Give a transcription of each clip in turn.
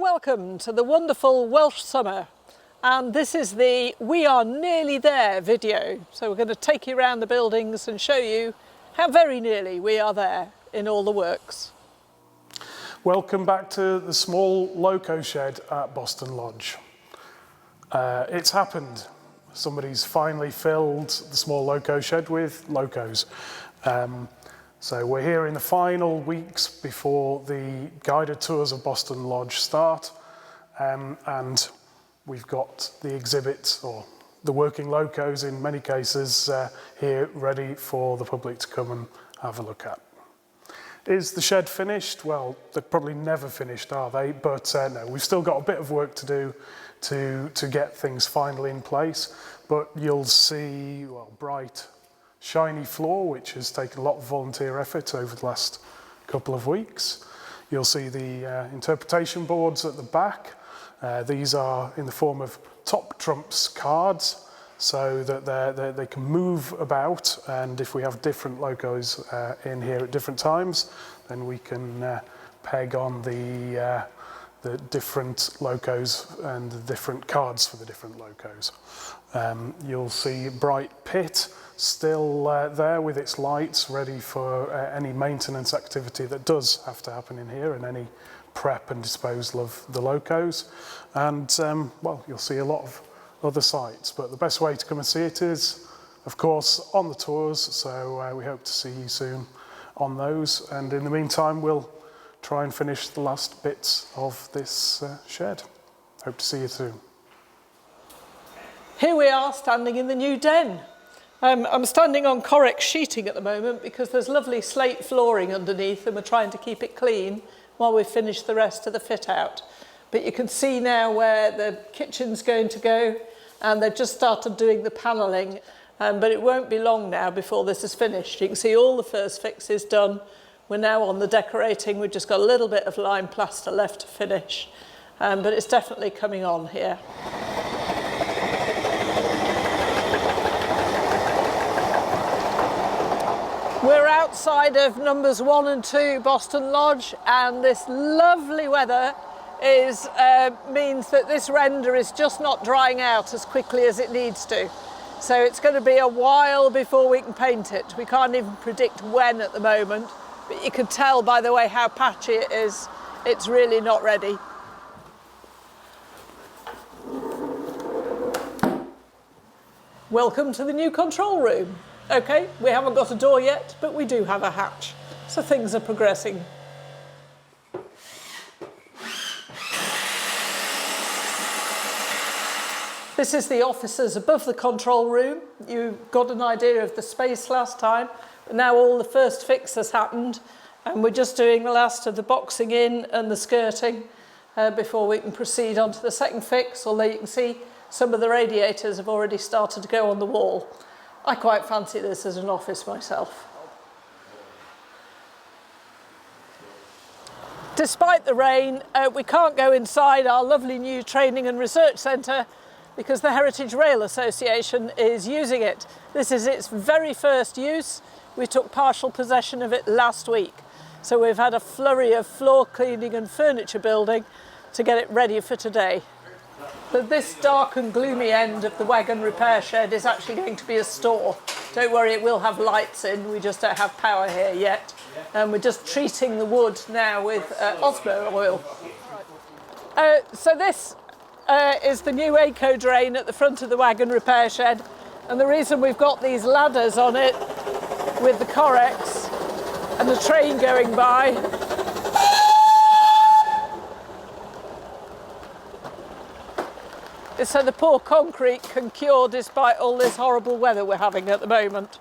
Welcome to the wonderful Welsh summer, and this is the "We are nearly there" video. So we're going to take you around the buildings and show you how very nearly we are there in all the works. Welcome back to the small loco shed at Boston Lodge. It's happened. Somebody's finally filled the small loco shed with locos. So we're here in the final weeks before the guided tours of Boston Lodge start, and we've got the exhibit, or the working locos in many cases, here ready for the public to come and have a look at. Is the shed finished? Well, they're probably never finished, are they? But no, we've still got a bit of work to do to get things finally in place. But you'll see, well, bright, shiny floor, which has taken a lot of volunteer effort over the last couple of weeks. You'll see the interpretation boards at the back. These are in the form of top trumps cards, so that they can move about, and if we have different locos in here at different times, then we can peg on the different locos and the different cards for the different locos. You'll see bright pit still there with its lights ready for any maintenance activity that does have to happen in here, and any prep and disposal of the locos. And well, you'll see a lot of other sites, but the best way to come and see it is, of course, on the tours. So we hope to see you soon on those, and in the meantime we'll try and finish the last bits of this shed. Hope to see you soon. Here we are standing in the new den. I'm standing on Correx sheeting at the moment because there's lovely slate flooring underneath, and we're trying to keep it clean while we finish the rest of the fit out. But you can see now where the kitchen's going to go, and they've just started doing the panelling, but it won't be long now before this is finished. You can see all the first fixes done. We're now on the decorating. We've just got a little bit of lime plaster left to finish, but it's definitely coming on here. We're outside of numbers 1 and 2 Boston Lodge, and this lovely weather means that this render is just not drying out as quickly as it needs to. So it's going to be a while before we can paint it. We can't even predict when at the moment, but you can tell by the way how patchy it is, it's really not ready. Welcome to the new control room. Okay, we haven't got a door yet, but we do have a hatch, so things are progressing. This is the offices above the control room. You got an idea of the space last time, but now all the first fix has happened, and we're just doing the last of the boxing in and the skirting before we can proceed on to the second fix, although you can see some of the radiators have already started to go on the wall. I quite fancy this as an office myself. Despite the rain, we can't go inside our lovely new training and research centre because the Heritage Rail Association is using it. This is its very first use. We took partial possession of it last week. So we've had a flurry of floor cleaning and furniture building to get it ready for today. But this dark and gloomy end of the wagon repair shed is actually going to be a store. Don't worry, it will have lights in, we just don't have power here yet. And we're just treating the wood now with osmo oil. So this is the new eco drain at the front of the wagon repair shed. And the reason we've got these ladders on it with the Correx and the train going by so the poor concrete can cure despite all this horrible weather we're having at the moment.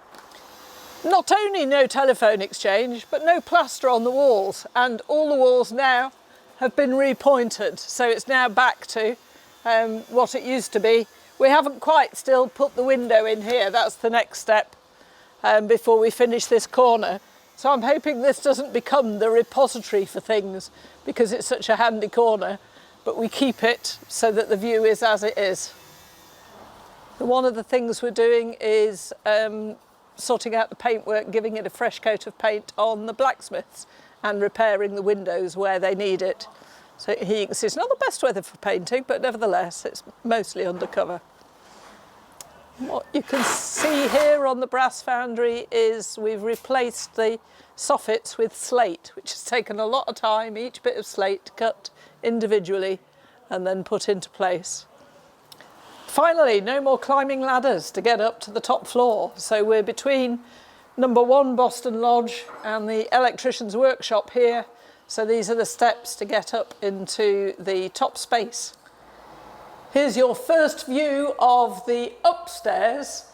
Not only no telephone exchange, but no plaster on the walls, and all the walls now have been repointed, so it's now back to what it used to be. We haven't quite still put the window in here, that's the next step before we finish this corner. So I'm hoping this doesn't become the repository for things because it's such a handy corner. But we keep it so that the view is as it is. One of the things we're doing is sorting out the paintwork, giving it a fresh coat of paint on the blacksmiths and repairing the windows where they need it. So here you can see it's not the best weather for painting, but nevertheless it's mostly undercover. What you can see here on the brass foundry is we've replaced the soffits with slate, which has taken a lot of time, each bit of slate cut individually and then put into place. Finally, no more climbing ladders to get up to the top floor. So we're between number 1 Boston Lodge and the electrician's workshop here. So these are the steps to get up into the top space. Here's your first view of the upstairs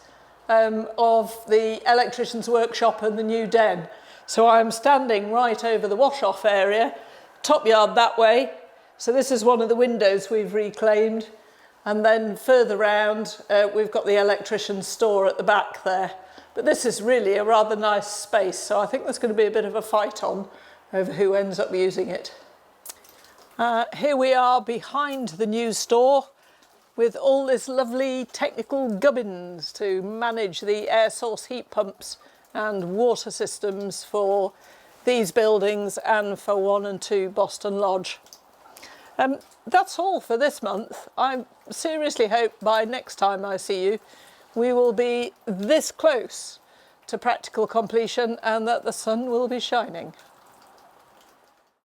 of the electrician's workshop and the new den. So I'm standing right over the wash-off area, top yard that way. So this is one of the windows we've reclaimed. And then further round, we've got the electrician's store at the back there. But this is really a rather nice space. So I think there's going to be a bit of a fight on over who ends up using it. Here we are behind the new store, with all this lovely technical gubbins to manage the air source heat pumps and water systems for these buildings and for 1 and 2 Boston Lodge. That's all for this month. I seriously hope by next time I see you, we will be this close to practical completion and that the sun will be shining.